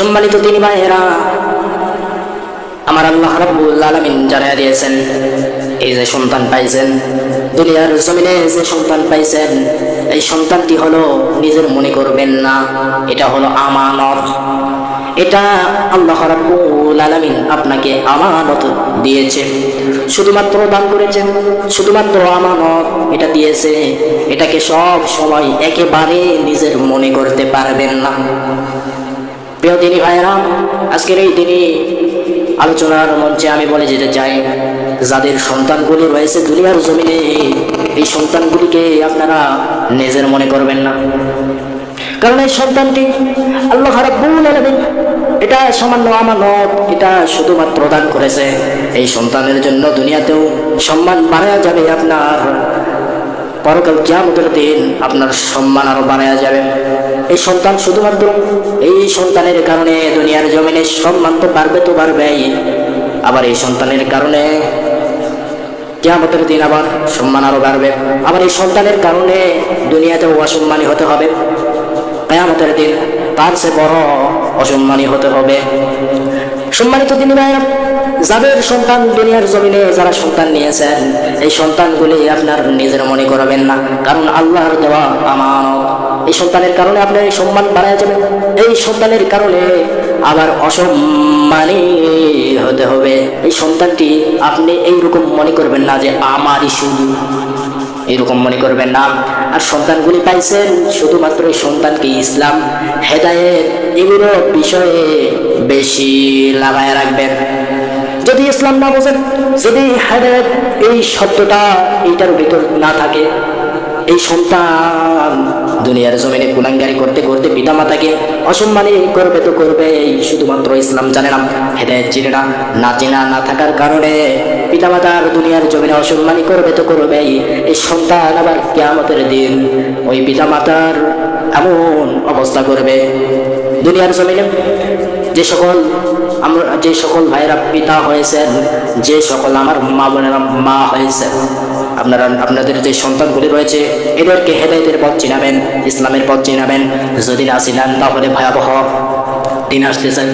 সম্মানিত দিনী ভাইয়েরা, আমার আল্লাহ রাব্বুল আলামিন জানিয়ে দিয়েছেন, এই যে সন্তান পাইছেন, দুনিয়ার জমিনে যে সন্তান পাইছেন, এই সন্তানটি হলো নিজের মনে করবেন না, এটা হলো আমানত। এটা আল্লাহ রাব্বুল আলামিন আপনাকে আমানত দিয়েছে, শুধুমাত্র দান করেছেন, শুধুমাত্র আমানত এটা দিয়েছে। এটাকে সব সময় একেবারে নিজের মনে করতে পারবেন না। প্রিয় দিনী ভাইয়েরা, আজকের এই দিনই আলোচনার মঞ্চে আমি বলে যেতে চাই, যাদের সন্তানগুলি রয়েছে দুনিয়ার জমিনে, এই সন্তানগুলিকে আপনারা নিজের মনে করবেন না। কারণ এই সন্তানটি আল্লাহ রাব্বুল আলামিন এটা সামান্য আমানত, এটা শুধুমাত্র দান করেছে। এই সন্তানের জন্য দুনিয়াতেও সম্মান বাড়ায়া যাবে, আপনার পরকাল কিয়ামতের দিন আপনার সম্মান আরো বাড়ায়া যাবে। এই সন্তান শুধুমাত্র এই সন্তানের কারণে দুনিয়ার জমিনে সম্মান তো বাড়বে, তো বাড়বেই, আবার এই সন্তানের কারণে কিয়ামতের দিন আবার সম্মান আরো বাড়বে। আবার এই সন্তানের কারণে দুনিয়াতেও অসম্মানী হতে হবে, কিয়ামতের দিন তার চেয়ে বড় অসম্মানী হতে হবে। সম্মানিত দিনী ভাইরা, যাদের সন্তান দুনিয়ার জমিনে যারা সন্তান নিয়েছেন, এই সন্তানগুলি আপনার নিজের মনে করবেন না, কারণ আল্লাহর দেওয়া আমানত। এই সন্তানের কারণে আপনার এই সম্মান বাড়ায় যাবে, এই সন্তানের কারণে আবার অসম্মানী হতে হবে। এই সন্তানটি আপনি এইরকম মনে করবেন না যে আমারই শুধু, এরকম মনে করবেন না। আর সন্তানগুলি পাইছেন শুধুমাত্র এই সন্তানকে ইসলাম, হেদায়েত এগুলো বিষয়ে বেশি লাগায় রাখবেন। যদি ইসলাম না বোঝেন, যদি হেদায়েত এই শব্দটা এইটার ভিতর না থাকে, এই সন্তান দুনিয়ার জমিনে গুনাহগারি করতে করতে পিতা মাতাকে অসম্মানী করবে, তো করবে। শুধুমাত্র ইসলাম জানে না, হেদায়েত চিনে না, না চেনা না থাকার কারণে পিতা মাতার দুনিয়ার জমিনে অসম্মানী করবে, তো করবেই। এই সন্তান আবার কিয়ামতের দিন ওই পিতা মাতার এমন অবস্থা করবে দুনিয়ার জমিনে। যে সকল ভাইয়েরা পিতা হয়েছেন, যে সকল আমার মা বোনেরা মা হয়েছেন, আপনাদের যে সন্তানগুলি রয়েছে, এদেরকে হেদায়েতের পথ চিনাবেন, ইসলামের পথ চিনাবেন। যদি না চিনান তাহলে ভয়াবহ দিন আসতেছেন।